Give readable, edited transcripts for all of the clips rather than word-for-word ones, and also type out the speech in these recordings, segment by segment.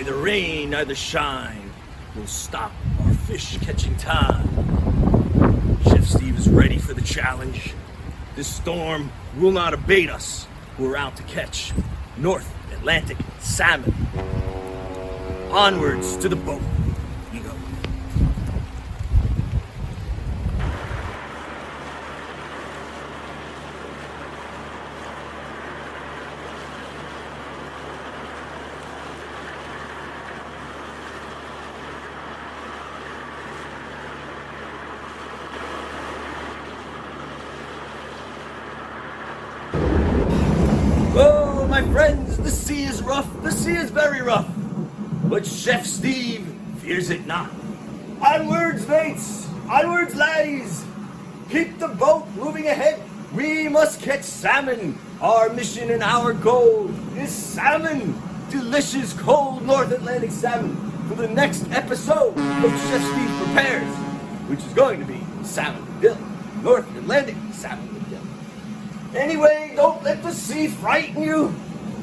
Neither rain, neither shine will stop our fish catching time. Chef Steve is ready for the challenge. This storm will not abate us. We're out to catch North Atlantic salmon. Onwards to the boat we go. Oh, my friends, the sea is rough. The sea is very rough. But Chef Steve fears it not. Onwards, mates! Onwards, laddies! Keep the boat moving ahead. We must catch salmon. Our mission and our goal is salmon. Delicious cold North Atlantic salmon for the next episode of Chef Steve Prepares, which is going to be salmon with dill. North Atlantic salmon with dill. Anyway, don't let the sea frighten you.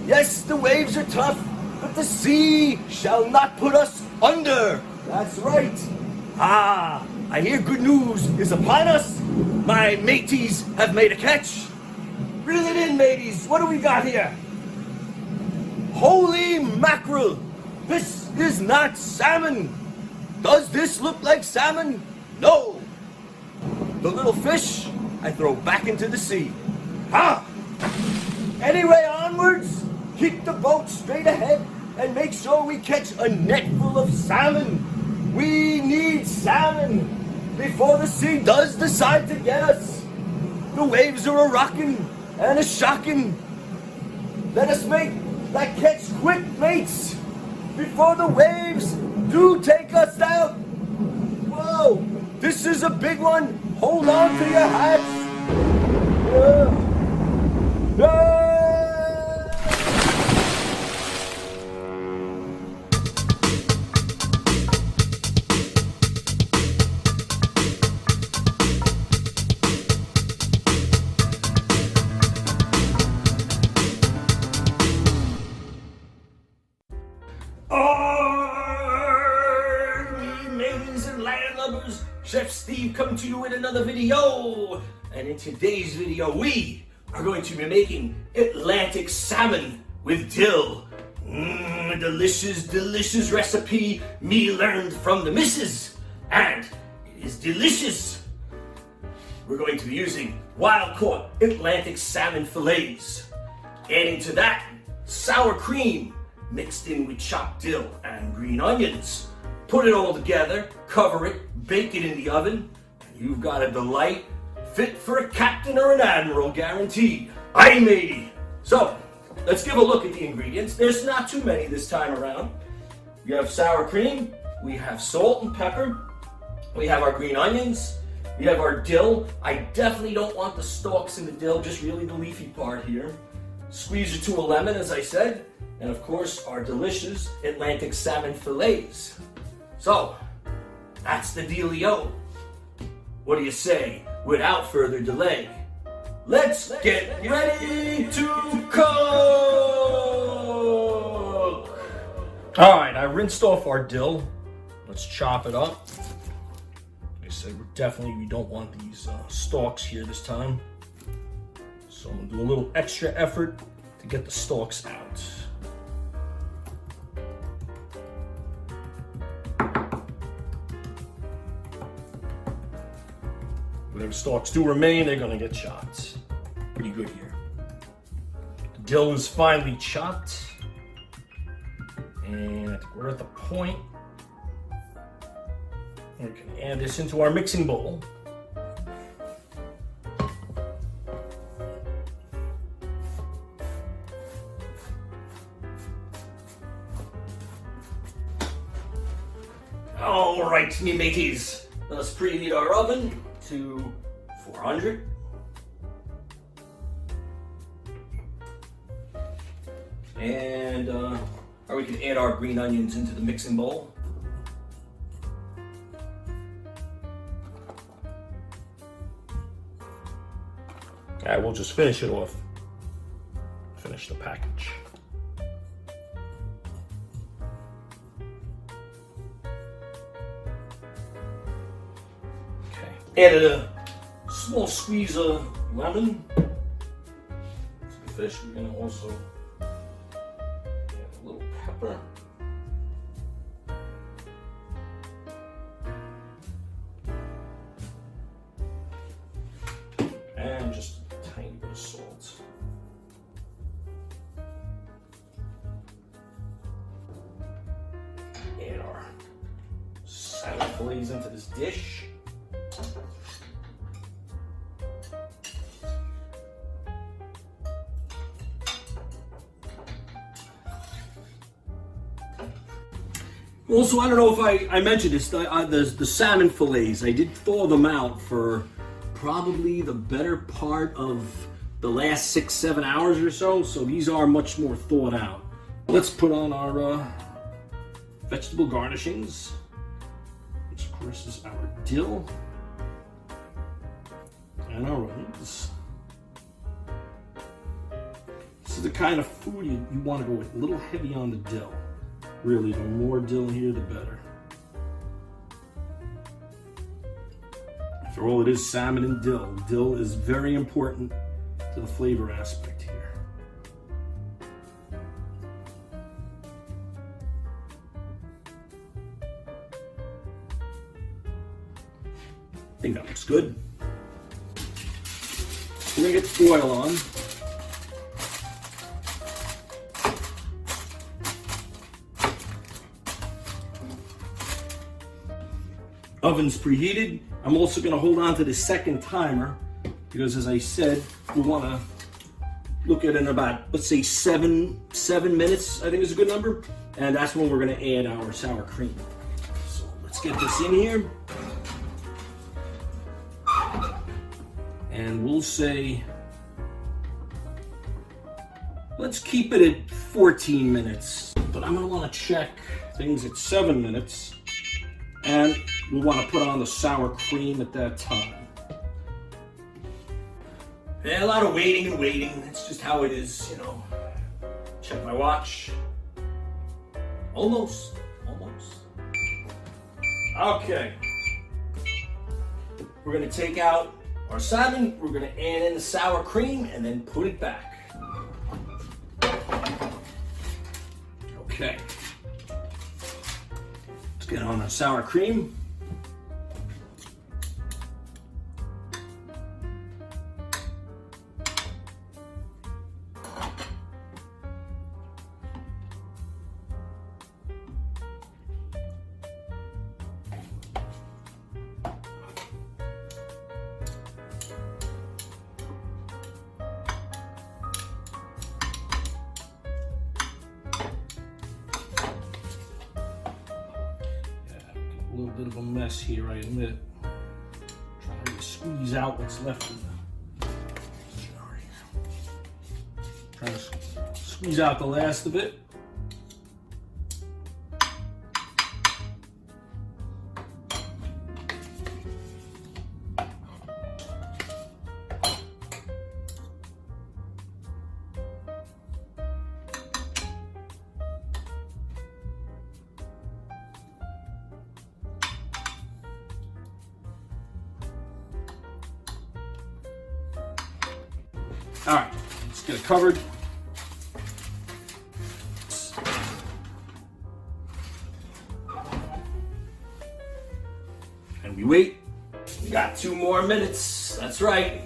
Yes, the waves are tough, but the sea shall not put us under. That's right. Ah, I hear good news is upon us. My mateys have made a catch. Reel it in, mateys. What do we got here? Holy mackerel. This is not salmon. Does this look like salmon? No. The little fish I throw back into the sea. Ah! Anyway, onwards. Keep the boat straight ahead and make sure we catch a net full of salmon. We need salmon before the sea does decide to get us. The waves are a-rockin' and a-shockin'. Let us make that catch quick, mates, before the waves do take us out. Whoa, this is a big one. Hold on to your hats. No! Landlubbers, Chef Steve coming to you with another video, and in today's video we are going to be making Atlantic salmon with dill. A delicious recipe me learned from the missus, and it is delicious. We're going to be using wild-caught Atlantic salmon fillets, adding to that sour cream mixed in with chopped dill and green onions. Put it all together, cover it, bake it in the oven, and you've got a delight fit for a captain or an admiral, guaranteed. Aye, matey. So, let's give a look at the ingredients. There's not too many this time around. You have sour cream, we have salt and pepper, we have our green onions, we have our dill. I definitely don't want the stalks in the dill, just really the leafy part here. Squeeze it to a lemon, as I said, and of course, our delicious Atlantic salmon fillets. So, that's the dealio. What do you say? Without further delay, let's get ready to cook! Alright, I rinsed off our dill. Let's chop it up. Like I said, we don't want these stalks here this time. So I'm going to do a little extra effort to get the stalks out. Whatever stalks do remain, they're gonna get chopped. Pretty good here. The dill is finely chopped. And I think we're at the point where we can add this into our mixing bowl. All right, me mateys. Let's preheat our oven to 400. And or we can add our green onions into the mixing bowl. Alright, we'll just finish it off. Finish the package. Added a small squeeze of lemon to the fish. We're going to also add a little pepper. And just a tiny bit of salt. Add our salmon fillets into this dish. Also, I don't know if I mentioned this, the salmon fillets, I did thaw them out for probably the better part of the last 6-7 hours or so, so these are much more thawed out. Let's put on our vegetable garnishings, which of course is our dill and our onions. This is the kind of food you want to go with, a little heavy on the dill. Really, the more dill here, the better. After all, it is salmon and dill. Dill is very important to the flavor aspect here. I think that looks good. We're gonna get the foil on. Oven's preheated. I'm also going to hold on to the second timer because, as I said, we want to look at it in about, let's say, seven minutes, I think is a good number. And that's when we're going to add our sour cream. So let's get this in here. And we'll say, let's keep it at 14 minutes. But I'm going to want to check things at 7 minutes. And we want to put on the sour cream at that time. Yeah, a lot of waiting and waiting. That's just how it is, you know. Check my watch. Almost. Okay. We're going to take out our salmon. We're going to add in the sour cream and then put it back. Okay. Get on our sour cream. A little bit of a mess here, I admit. Trying to squeeze out what's left of the trying to squeeze out the last of it. All right, let's get it covered. And we wait. We got 2 more minutes. That's right.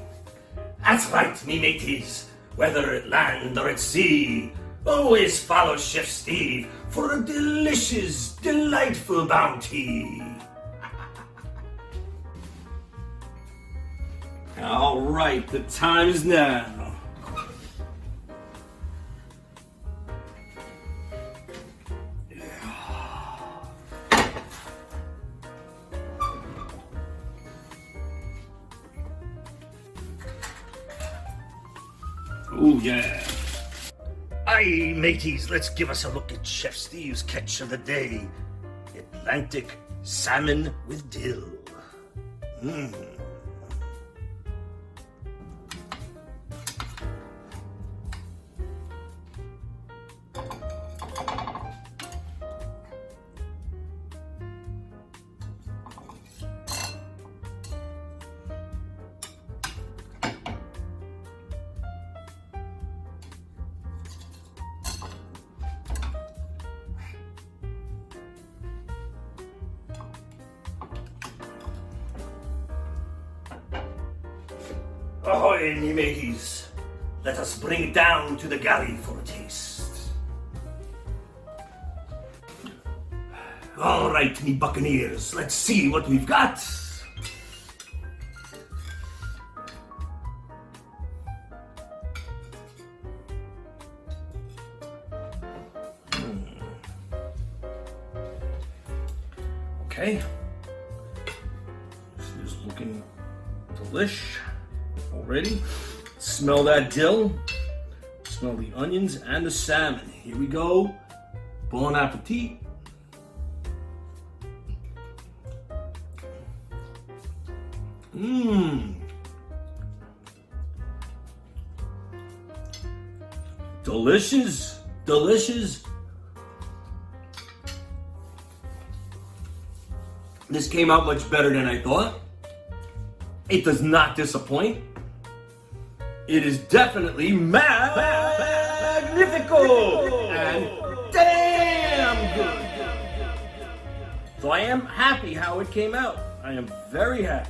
That's right, me mateys. Whether at land or at sea, always follow Chef Steve for a delicious, delightful bounty. All right, the time is now. Oh yeah. Aye, mateys, let's give us a look at Chef Steve's catch of the day. Atlantic salmon with dill. Ahoy, me mateys. Let us bring it down to the galley for a taste. All right, me buccaneers, let's see what we've got. Okay, this is looking delish already. Smell that dill, smell the onions and the salmon. Here we go. Bon appetit. Delicious, delicious. This came out much better than I thought. It does not disappoint. It is definitely magnifico and damn good. So I am happy how it came out. I am very happy.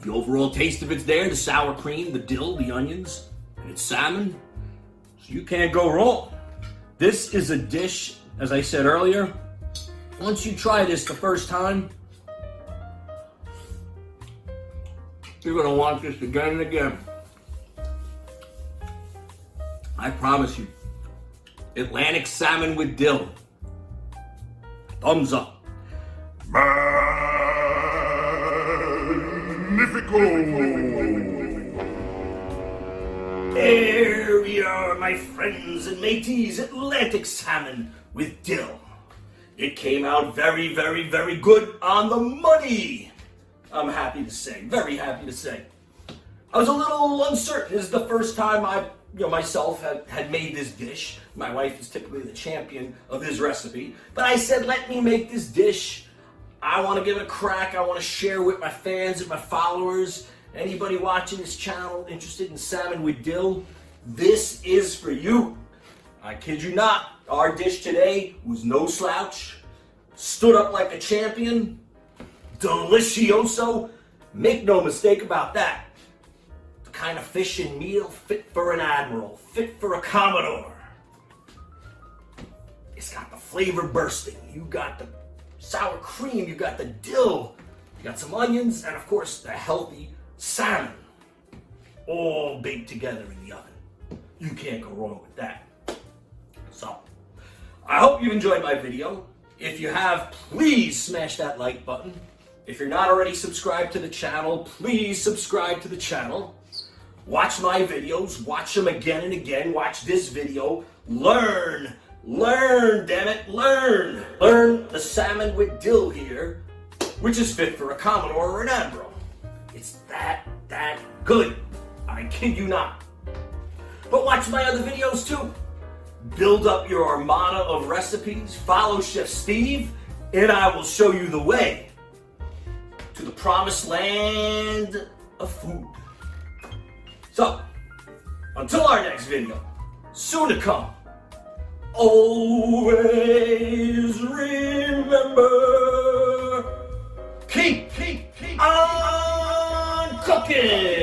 The overall taste of it's there, the sour cream, the dill, the onions, and it's salmon. So you can't go wrong. This is a dish, as I said earlier, once you try this the first time, you're gonna want this again and again. I promise you. Atlantic salmon with dill. Thumbs up. Magnifico! Here we are, my friends and mateys, Atlantic salmon with dill. It came out very, very, very good on the money. I'm happy to say, very happy to say. I was a little uncertain. This is the first time I myself had made this dish. My wife is typically the champion of this recipe. But I said, let me make this dish. I want to give it a crack. I want to share with my fans and my followers. Anybody watching this channel interested in salmon with dill, this is for you. I kid you not. Our dish today was no slouch. Stood up like a champion. Delicioso. Make no mistake about that. The kind of fish and meal fit for an admiral, fit for a Commodore. It's got the flavor bursting. You got the sour cream, you got the dill, you got some onions, and of course the healthy salmon. All baked together in the oven. You can't go wrong with that. So, I hope you enjoyed my video. If you have, please smash that like button. If you're not already subscribed to the channel, please subscribe to the channel. Watch my videos, watch them again and again. Watch this video. Learn, damn it, learn. Learn the salmon with dill here, which is fit for a Commodore or an admiral. It's that good. I kid you not. But watch my other videos too. Build up your armada of recipes, follow Chef Steve, and I will show you the way to the promised land of food. So, until our next video, soon to come, always remember, keep on cooking!